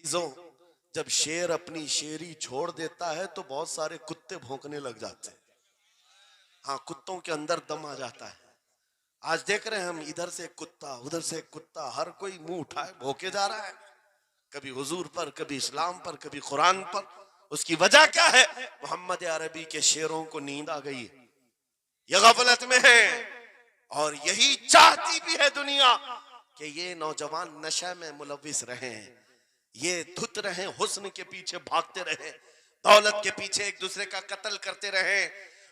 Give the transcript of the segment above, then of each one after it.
जब शेर अपनी शेरी छोड़ देता है तो बहुत सारे कुत्ते भौंकने लग जाते हैं। हाँ, कुत्तों के अंदर दम आ जाता है। आज देख रहे हैं हम, इधर से एक कुत्ता, उधर से एक कुत्ता, हर कोई मुंह उठाए भौंके जा रहा है, कभी हुजूर पर, कभी इस्लाम पर, कभी कुरान पर। उसकी वजह क्या है? मोहम्मद अरबी के शेरों को नींद आ गई है, ये गफलत में है। और यही चाहती भी है दुनिया कि ये नौजवान नशे में मुलविस रहे, ये धुत रहे, हुस्न के पीछे भागते रहे, दौलत के पीछे एक दूसरे का कत्ल करते रहे।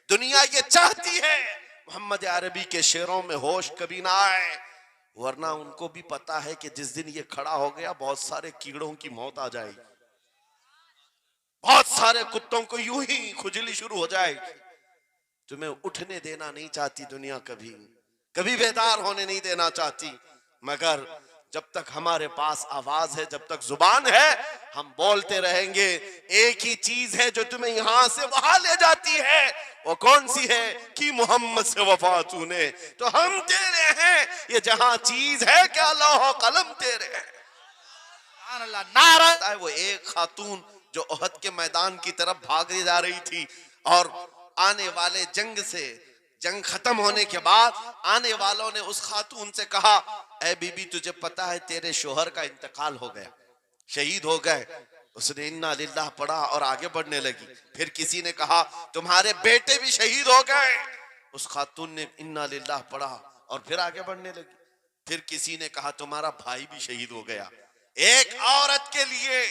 दुनिया ये चाहती है मोहम्मद अरबी के शेरों में होश कभी ना आए, वरना उनको भी पता है कि जिस दिन ये खड़ा हो गया बहुत सारे कीड़ों की मौत आ जाएगी, बहुत सारे कुत्तों को यूं ही खुजली शुरू हो जाएगी। तुम्हें उठने देना नहीं चाहती दुनिया, कभी कभी बेदार होने नहीं देना चाहती, मगर जब तक हमारे पास आवाज है, जब तक जुबान है, हम बोलते रहेंगे। एक ही चीज है जो तुम्हें यहां से वहां ले जाती है, वो कौन सी है? कि मोहम्मद से वफा तूने, तो हम तेरे हैं। ये जहां चीज है क्या लौह कलम तेरे हैं। नारा वो एक खातून जो ओहद के मैदान की तरफ भाग जा रही थी, और आने वाले जंग खत्म होने के बाद आने वालों ने उस खातून से कहा, ऐ बीबी तुझे पता है तेरे शोहर का इंतकाल हो गया, शहीद हो गए। उसने इन्ना लिल्लाह पढ़ा और आगे बढ़ने लगी। फिर किसी ने कहा तुम्हारे बेटे भी शहीद हो गए। उस खातून ने इन्ना लिल्लाह पढ़ा और फिर आगे बढ़ने लगी। फिर किसी ने कहा तुम्हारा भाई भी शहीद हो गया। एक औरत के लिए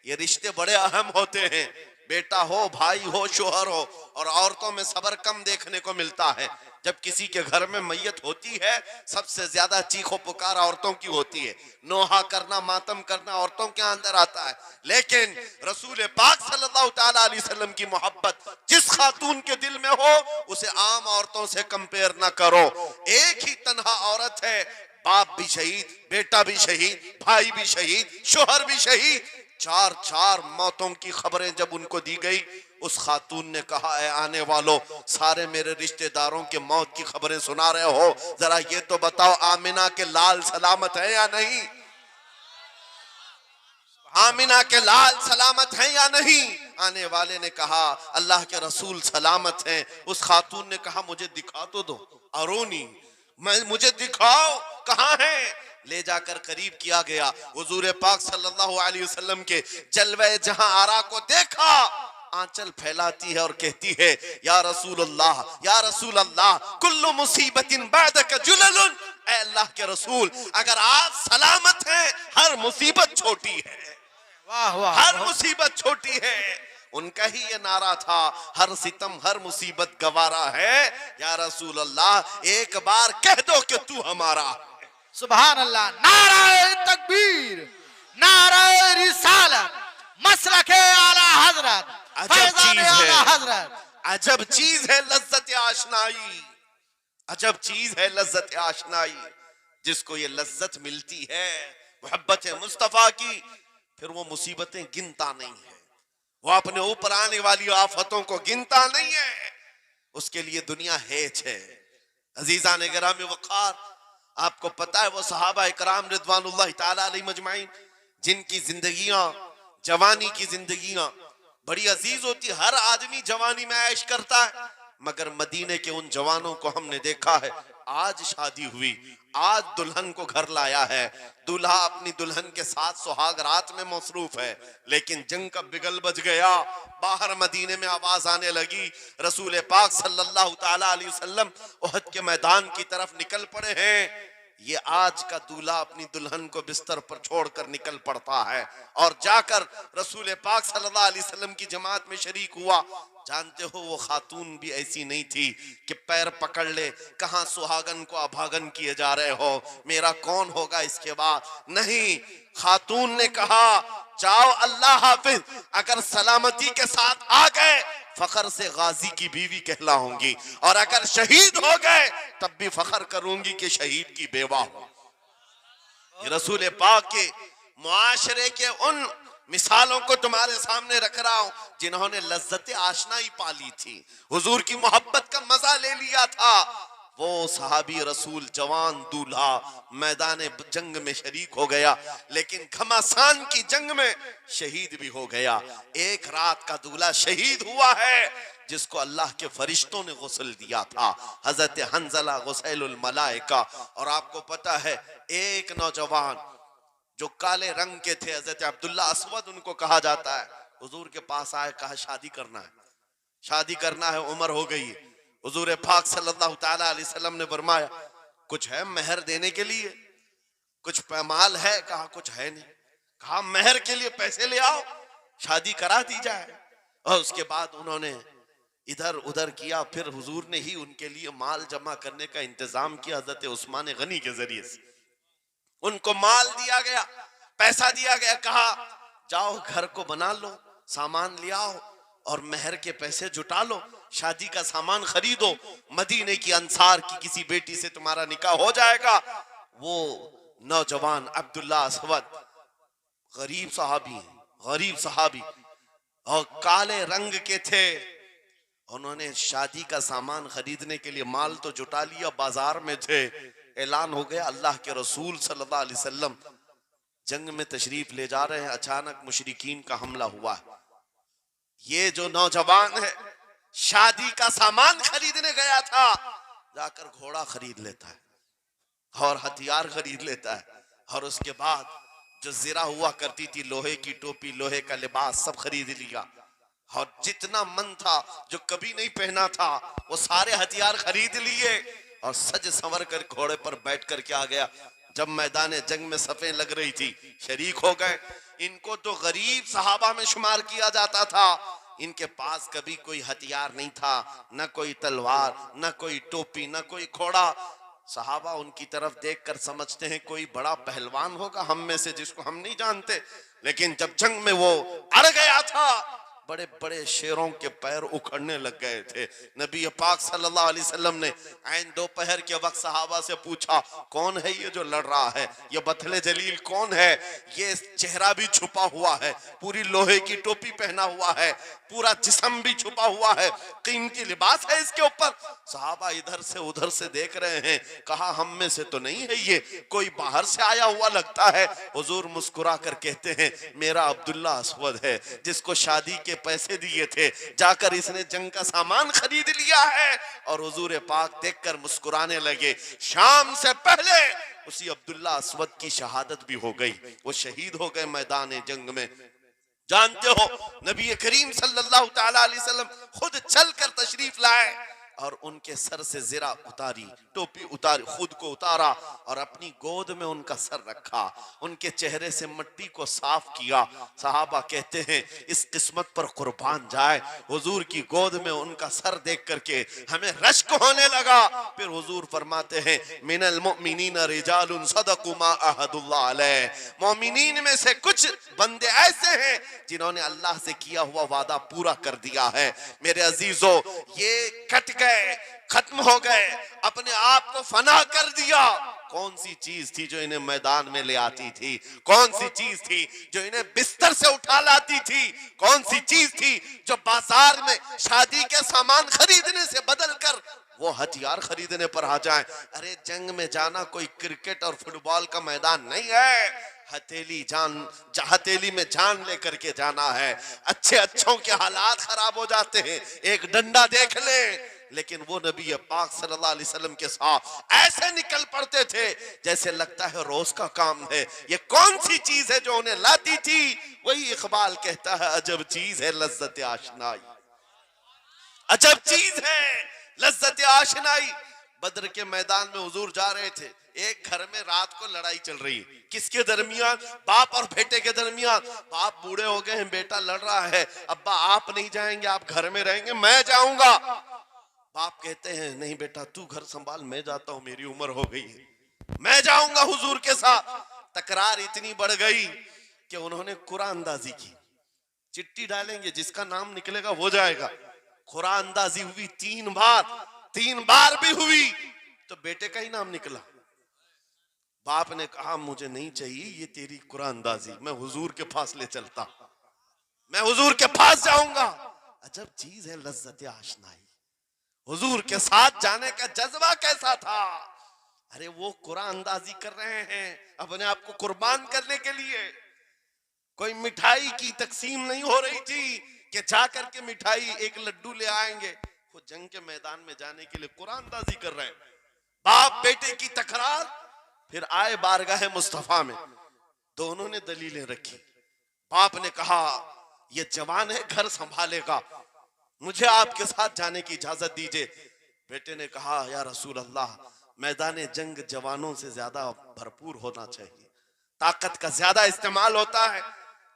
ये रिश्ते बड़े अहम होते हैं, बेटा हो, भाई हो, शोहर हो। और औरतों में सब्र कम देखने को मिलता है। जब किसी के घर में मैयत होती है, सबसे ज्यादा चीखो पुकार औरतों की होती है, नोहा करना, मातम करना औरतों के अंदर आता है। लेकिन रसूल पाक सल्लल्लाहु ताला अलैहि वसल्लम की मोहब्बत जिस खातून के दिल में हो, उसे आम औरतों से कंपेयर ना करो। एक ही तन्हा औरत है, बाप भी शहीद, बेटा भी शहीद, भाई भी शहीद, शोहर भी शहीद। चार मौतों की खबरें जब उनको दी गई, उस खातून ने कहा, है आने वालों, सारे मेरे रिश्तेदारों के मौत की खबरें सुना रहे हो, जरा ये तो बताओ आमिना के लाल सलामत है या नहीं? आमिना के लाल सलामत हैं या नहीं? आने वाले ने कहा अल्लाह के रसूल सलामत हैं। उस खातून ने कहा मुझे दिखा तो दो, अरोनी, मुझे दिखाओ कहां है। ले जाकर करीब किया गया, हुजूर पाक सल्लल्लाहु अलैहि वसल्लम के जलवे जहां आरा को देखा, आंचल फैलाती है और कहती है या रसूल अल्लाह, या रसूल अल्लाह, कुल्लु मुसीबतिन बादक जुललुन। ऐ अल्लाह के रसूल, अगर आप सलामत हैं, हर मुसीबत छोटी है। वाह वाह, हर मुसीबत छोटी है। उनका ही ये नारा था, हर सितम हर मुसीबत गवारा है। या रसूल अल्लाह, एक बार कह दो कि तू हमारा। सुभान अल्लाह। नाराए तकबीर, नाराए रिसालत, मसलके आला हजरत, अजब चीज है, हजरत। अजब चीज है लज्जत आशनाई, अजब चीज है लज्जत आशनाई। जिसको ये लज्जत मिलती है मोहब्बत मुस्तफा की, फिर वो मुसीबतें गिनता नहीं है, वो अपने ऊपर आने वाली आफतों को गिनता नहीं है। उसके लिए दुनिया हेच है। अजीजा ने गिरामी वक़ार, आपको पता है वो सहाबा इकराम रिदवानुल्लाह ताला अलैहि मजमाइन, जिनकी जिंदगियां, जवानी की जिंदगियां बड़ी अजीज होती। हर आदमी जवानी में ऐश करता है, मगर मदीने के उन जवानों को हमने देखा है, आज शादी हुई, आज दुल्हन को घर लाया है, दूल्हा अपनी दुल्हन के साथ सुहाग रात में मसरूफ है, लेकिन जंग का बिगल बज गया। बाहर मदीने में आवाज आने लगी, रसूल पाक सल्लल्लाहु ताला अलैहि वसल्लम ओहद के मैदान की तरफ निकल पड़े हैं। ये आज का दूल्हा अपनी दुल्हन को बिस्तर पर छोड़कर निकल पड़ता है और जाकर रसूल पाक सल्लल्लाहु अलैहि वसल्लम की जमात में शरीक हुआ। जानते हो वो खातून भी ऐसी नहीं थी कि पैर पकड़ ले, कहां सुहागन को अभागन किए जा रहे हो, मेरा कौन होगा इसके बाद। नहीं, खातून ने कहा जाओ अल्लाह हाफिज, अगर सलामती के साथ आ गए फखर से गाजी की बीवी कहलाऊंगी, और अगर शहीद हो गए तब भी फखर करूंगी कि शहीद की बेवा हो। रसूल पाक के मुआशरे के उन मिसालों को तुम्हारे सामने रख रहा हूं जिन्होंने लज्जत आशनाई पाली थी, हुजूर की मोहब्बत का मजा ले लिया था। वो सहाबी रसूल जवान दूल्हा मैदान जंग में शरीक हो गया, लेकिन घमासान की जंग में शहीद भी हो गया। एक रात का दूल्हा शहीद हुआ है जिसको अल्लाह के फरिश्तों ने गुस्ल दिया था, हजरत हंजला गुसैलुल मलाइका। और आपको पता है एक नौजवान जो काले रंग के थे, हजरत अब्दुल्ला असवद उनको कहा जाता है, हुजूर के पास आए, कहा शादी करना है, शादी करना है, उम्र हो गई है। हुजूर पाक सल्लल्लाहु ताला अलैहि वसल्लम ने फरमाया कुछ है मेहर देने के लिए, कुछ पैमाल है? कहा कुछ है नहीं। कहा मेहर के लिए पैसे ले आओ, शादी करा दी जाए। और उसके बाद उन्होंने इधर उधर किया, फिर हुजूर ने ही उनके लिए माल जमा करने का इंतजाम किया। हजरत उस्मान गनी के जरिए से उनको माल दिया गया, पैसा दिया गया, कहा जाओ घर को बना लो, सामान ले आओ और मेहर के पैसे जुटा लो, शादी का सामान खरीदो, मदीने की अंसार की किसी बेटी से तुम्हारा निकाह हो जाएगा। वो नौजवान अब्दुल्ला असवद गरीब सहाबी, गरीब सहाबी और काले रंग के थे। उन्होंने शादी का सामान खरीदने के लिए माल तो जुटा लिया, बाजार में थे, ऐलान हो गया अल्लाह के रसूल सल्लल्लाहु अलैहि वसल्लम जंग में तशरीफ ले जा रहे हैं। अचानक मुशरिकीन का हमला हुआ। ये जो नौजवान है शादी का सामान खरीदने गया था, जाकर घोड़ा खरीद लेता है और हथियार खरीद लेता है, और उसके बाद जो जिरा हुआ करती थी, लोहे की टोपी, लोहे का लिबास, सब खरीद लिया। और जितना मन था जो कभी नहीं पहना था वो सारे हथियार खरीद लिए और सज संवर कर घोड़े पर बैठ कर क्या गया। जब मैदान जंग में सफें लग रही थी, शरीक हो गए। इनको तो गरीब सहाबा में शुमार किया जाता था, इनके पास कभी कोई हथियार नहीं था, न कोई तलवार, न कोई टोपी, न कोई घोड़ा। सहाबा उनकी तरफ देखकर समझते हैं कोई बड़ा पहलवान होगा हम में से जिसको हम नहीं जानते। लेकिन जब जंग में वो अड़ गया था, बड़े बड़े शेरों के पैर उखड़ने लग गए थे। नबी पाक सल्लल्लाहु अलैहि वसल्लम ने ऐन दोपहर के वक्त सहाबा से पूछा कौन है ये जो लड़ रहा है, ये बथले जलील कौन है? ये चेहरा भी छुपा हुआ है, पूरी लोहे की टोपी पहना हुआ है, पूरा जिस्म भी छुपा हुआ है, कीमती लिबास है इसके ऊपर। सहाबा इधर से उधर से देख रहे हैं, कहा हम में से तो नहीं है ये, कोई बाहर से आया हुआ लगता है। हुजूर मुस्कुरा कर कहते हैं मेरा अब्दुल्ला असवद है, जिसको शादी के पैसे दिए थे, जाकर इसने जंग का सामान खरीद लिया है। और हुजूर पाक देखकर मुस्कुराने लगे। शाम से पहले उसी अब्दुल्ला असवद की शहादत भी हो गई, वो शहीद हो गए मैदान जंग में। जानते हो नबी करीम सल्लल्लाहु ताला अलैहि वसल्लम खुद चलकर तशरीफ लाए और उनके सर से जिरा उतारी, टोपी उतारी, खुद को उतारा और अपनी गोद में उनका सर रखा, उनके चेहरे से मिट्टी को साफ किया। सहाबा कहते हैं इस किस्मत पर कुर्बान जाए, हुजूर की गोद में उनका सर देख करके हमें रश्क होने लगा। फिर हुजूर फरमाते हैं मिनल मुमिनीन रिजालुन सदकु मा अहदुल्लाह अलैह, मोमिनीन में से कुछ बंदे ऐसे हैं जिन्होंने अल्लाह से किया हुआ वादा पूरा कर दिया है। मेरे अजीजों, ये कट गए, खत्म हो गए, अपने आप को फना कर दिया। कौन सी चीज थी जो इन्हें मैदान में ले आती थी? कौन सी चीज थी जो इन्हें बिस्तर से उठा लाती थी? कौन सी चीज थी जो बाजार में शादी के सामान खरीदने से बदल कर वो हथियार खरीदने पर आ जाए? अरे जंग में जाना कोई क्रिकेट और फुटबॉल का मैदान नहीं है, हथेली में जान लेकर के जाना है। अच्छे अच्छों के हालात खराब हो जाते हैं, एक डंडा देख ले, लेकिन वो नबी पाक सल्लल्लाहु अलैहि वसल्लम के साथ ऐसे निकल पड़ते थे जैसे लगता है रोज का काम है। ये कौन सी चीज है जो उन्हें लाती थी? वही इकबाल कहता है अजब चीज है लज्जत आशनाई, अजब चीज है लज्जत आशनाई। बद्र के मैदान में हुजूर जा रहे थे, एक घर में रात को लड़ाई चल रही है। किसके दरमियान? बाप और बेटे के दरमियान। बाप बूढ़े हो गए हैं, बेटा लड़ रहा है, अब्बा आप नहीं जाएंगे, आप घर में रहेंगे, मैं जाऊंगा। बाप कहते हैं नहीं बेटा तू घर संभाल, मैं जाता हूं, मेरी उम्र हो गई है, मैं जाऊंगा हुजूर के साथ। तकरार इतनी बढ़ गई कि उन्होंने कुरान अंदाजी की, चिट्ठी डालेंगे जिसका नाम निकलेगा वो जाएगा। कुरान अंदाजी हुई 3 बार, 3 बार भी हुई तो बेटे का ही नाम निकला। बाप ने कहा मुझे नहीं चाहिए ये तेरी कुरान अंदाजी, मैं हुजूर के पास ले चलता, मैं हुजूर के पास जाऊंगा। अजब चीज है लज्जत आशनाई। हुजूर के साथ जाने का जज्बा कैसा था। अरे वो कुरान अंदाजी कर रहे हैं अपने आप को कुर्बान करने के लिए। कोई मिठाई की तकसीम नहीं हो रही थी कि जाकर के मिठाई एक लड्डू ले आएंगे। वो जंग के मैदान में जाने के लिए कुरान अंदाजी कर रहे हैं। बाप बेटे की तकरार, फिर आए बारगाह मुस्तफा में, दोनों ने दलीलें रखी। बाप ने कहा ये जवान है, घर संभालेगा, मुझे आपके साथ जाने की इजाजत दीजिए। बेटे ने कहा या रसूल अल्लाह, मैदान जंग जवानों से ज्यादा भरपूर होना चाहिए, ताकत का ज्यादा इस्तेमाल होता है।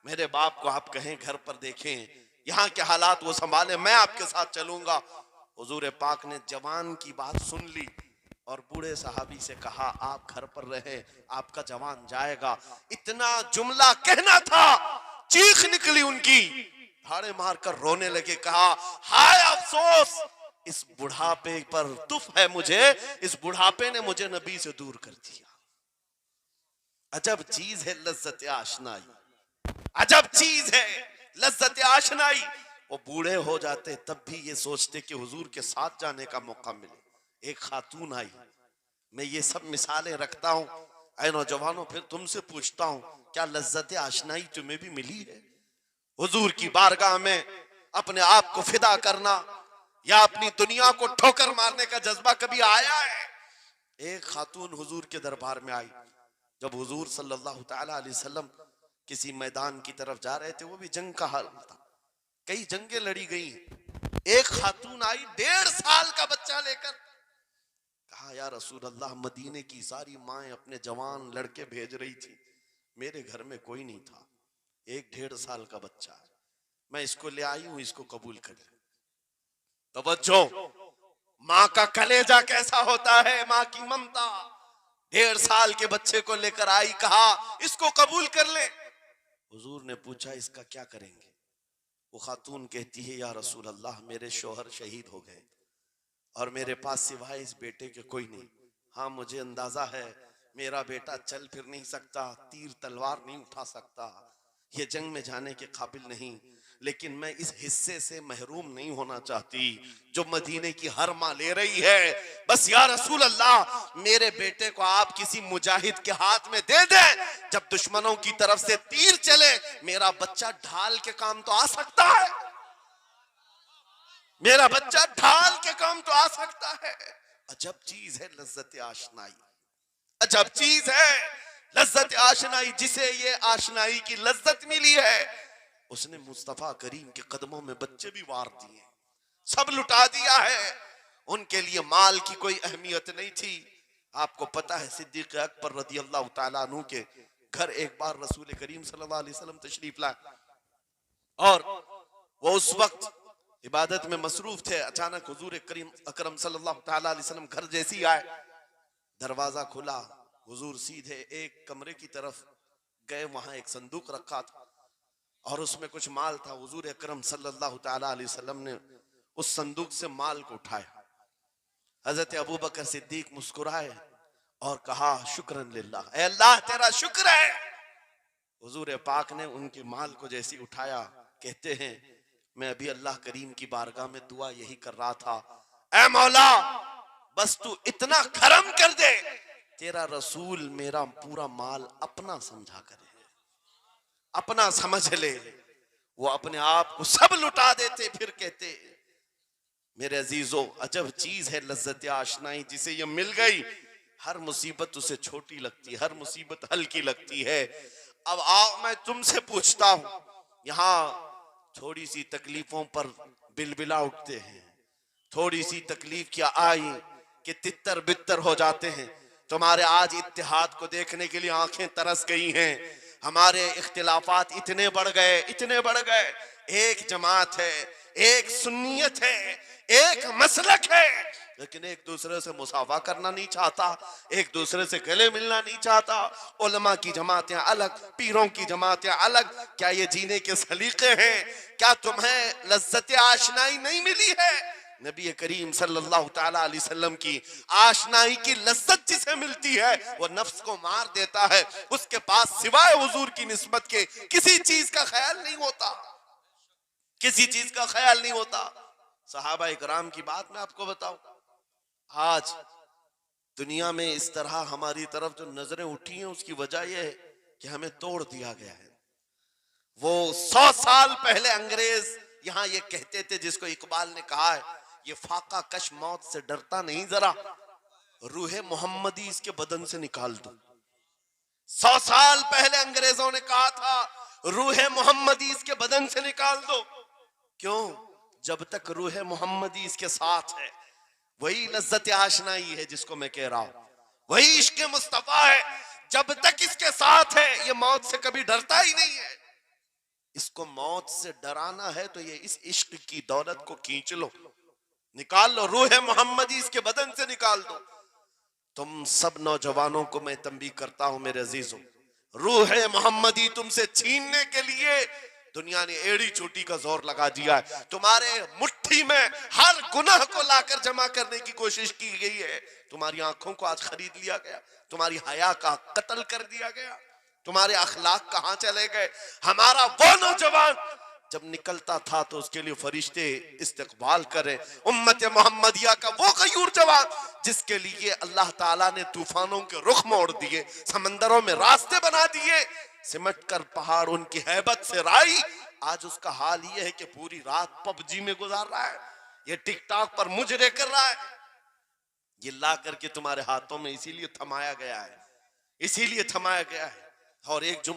मेरे बाप को आप कहें घर पर देखें, यहाँ के हालात वो संभाले, मैं आपके साथ चलूंगा। हुजूर पाक ने जवान की बात सुन ली और बूढ़े सहाबी से कहा आप घर पर रहे, आपका जवान जाएगा। इतना जुमला कहना था, चीख निकली उनकी, हाड़े मारकर रोने लगे। कहा हाय अफसोस, इस बुढ़ापे पर तुफ है मुझे, इस बुढ़ापे ने मुझे नबी से दूर कर दिया। अजब चीज है लज्जत आशनाई, अजब चीज है लज्जत आशनाई। वो बूढ़े हो जाते तब भी ये सोचते कि हुजूर के साथ जाने का मौका मिले। एक खातून आई, मैं ये सब मिसालें रखता हूं, ऐ नौजवानों फिर तुमसे पूछता हूं, क्या लज्जत आशनाई तुम्हें भी मिली है? हुजूर की बारगाह में अपने आप को फिदा करना या अपनी दुनिया को ठोकर मारने का जज्बा कभी आया है? एक खातून हुजूर के दरबार में आई। जब हुजूर सल्लल्लाहु तआला अलैहि वसल्लम किसी मैदान की तरफ जा रहे थे, वो भी जंग का हाल था, कई जंगें लड़ी गई। एक खातून आई 1.5 साल का बच्चा लेकर। कहा या रसूल अल्लाह, मदीने की सारी माएं अपने जवान लड़के भेज रही थी, मेरे घर में कोई नहीं था, एक 1.5 साल का बच्चा है, मैं इसको ले आई हूं, इसको कबूल कर ले। तवज्जो, माँ का कलेजा कैसा होता है, माँ की ममता। 1.5 साल के बच्चे को लेकर आई, कहा इसको कबूल कर ले। हुजूर ने पूछा इसका क्या करेंगे? वो खातून कहती है या रसूल अल्लाह, मेरे शोहर शहीद हो गए और मेरे पास सिवाय इस बेटे के कोई नहीं। हाँ मुझे अंदाजा है मेरा बेटा चल फिर नहीं सकता, तीर तलवार नहीं उठा सकता, ये जंग में जाने के काबिल नहीं, लेकिन मैं इस हिस्से से महरूम नहीं होना चाहती जो मदीने की हर माँ ले रही है। बस या रसूल अल्लाह, मेरे बेटे को आप किसी मुजाहिद के हाथ में दे दें, जब दुश्मनों की तरफ से तीर चले मेरा बच्चा ढाल के काम तो आ सकता है, मेरा बच्चा ढाल के काम तो आ सकता है। अजब चीज है लज्जत आशनाई, अजब चीज है लज्जत आशनाई। जिसे ये आशनाई की लज्जत मिली है, उसने मुस्तफा करीम के कदमों में बच्चे भी वार दिए, सब लुटा दिया है। उनके लिए माल की कोई अहमियत नहीं थी। आपको पता है सिद्दीक अकबर रज़ी अल्लाह तआला अन्हु के घर एक बार रसूल करीम सल्लल्लाहु अलैहि वसल्लम तशरीफ लाए और वो उस वक्त इबादत में मसरूफ थे। अचानक हुजूर करीम अकरम सल्लल्लाहु तआला अलैहि वसल्लम घर जैसी आए, दरवाजा खुला, हुजूर सीधे एक कमरे की तरफ गए, वहां एक संदूक रखा था और उसमें कुछ माल था। हुजूर अकरम सल्लल्लाहु तआला अलैहि वसल्लम ने उस संदूक से माल को उठाया। हजरत अबू बकर सिद्दीक मुस्कुराए और कहा शुक्रन लिल्लाह, ऐ अल्लाह तेरा शुक्र है। हुजूर पाक ने उनके माल को जैसे उठाया, कहते हैं मैं अभी अल्लाह करीम की बारगाह में दुआ यही कर रहा था, ऐ मौला बस तू इतना करम कर दे, तेरा रसूल मेरा पूरा माल अपना समझा करे, अपना समझ ले। वो अपने आप को सब लुटा देते, फिर कहते मेरे अजीजों अजब चीज है लज्जत आशनाई, जिसे ये मिल गई हर मुसीबत उसे छोटी लगती है, हर मुसीबत हल्की लगती है। अब आओ मैं तुमसे पूछता हूं, यहाँ थोड़ी सी तकलीफों पर बिलबिला उठते हैं, थोड़ी सी तकलीफ क्या आई कि तितर बितर हो जाते हैं। तुम्हारे आज इत्तेहाद को देखने के लिए आंखें तरस गई हैं। हमारे इख्तिलाफात इतने बढ़ गए, इतने बढ़ गए। एक जमात है, एक सुन्नियत है, एक मसलक है, लेकिन एक दूसरे से मुसाफा करना नहीं चाहता, एक दूसरे से गले मिलना नहीं चाहता। उलमा की जमातें अलग, पीरों की जमातें अलग। क्या ये जीने के सलीके हैं? क्या तुम्हें लज्जत आशनाई नहीं मिली है? नबी करीम सल्लल्लाहु तआला अलैहि वसल्लम की आशनाई की लज्जत जिसे मिलती है वो नफ्स को मार देता है। उसके पास सिवाय हुजूर की निस्बत के किसी चीज का ख्याल नहीं होता, किसी चीज का ख्याल नहीं होता। सहाबा इकराम की बात मैं आपको बताऊं, आज दुनिया में इस तरह हमारी तरफ जो नजरें उठी हैं उसकी वजह यह है कि हमें तोड़ दिया गया है। वो 100 साल पहले अंग्रेज यहां ये कहते थे, जिसको इकबाल ने कहा है, ये फाका कश मौत से डरता नहीं, जरा रूहे मोहम्मदी इसके बदन से निकाल दो। 100 साल पहले अंग्रेजों ने कहा था रूहे मोहम्मदी इसके बदन से निकाल दो। क्यों? जब तक रूहे मोहम्मदी इसके साथ है, वही लज्जत आशनाई है जिसको मैं कह रहा हूं, वही इश्क मुस्तफा है। जब तक इसके साथ है, ये मौत से कभी डरता ही नहीं है। इसको मौत से डराना है तो ये इस इश्क की दौलत को खींच लो, निकाल लो, रूह मोहम्मदी इसके बदन से निकाल दो। तुम सब नौजवानों को मैं तंबीह करता हूं मेरे अजीजों, रूह मोहम्मदी तुमसे छीनने के लिए दुनिया ने एड़ी चोटी का जोर लगा दिया है। तुम्हारे मुट्ठी में हर गुनाह को लाकर जमा करने की कोशिश की गई है। तुम्हारी आंखों को आज खरीद लिया गया, तुम्हारी हया का कत्ल कर दिया गया, तुम्हारे अखलाक कहां चले गए। हमारा वो नौजवान जब निकलता था तो उसके लिए फरिश्ते इस्तकबाल करे। उम्मत मोहम्मदिया का वो गयूर जवान जिसके लिए अल्लाह ताला ने तूफानों के रुख मोड़ दिए, समंदरों में रास्ते बना दिए, सिमट कर पहाड़ उनकी हैबत से राई। आज उसका हाल ये है कि पूरी रात पबजी में गुजार रहा है, ये टिकटॉक पर मुजरे कर रहा है। ये ला करके तुम्हारे हाथों में इसीलिए थमाया गया है, इसीलिए थमाया गया है। और एक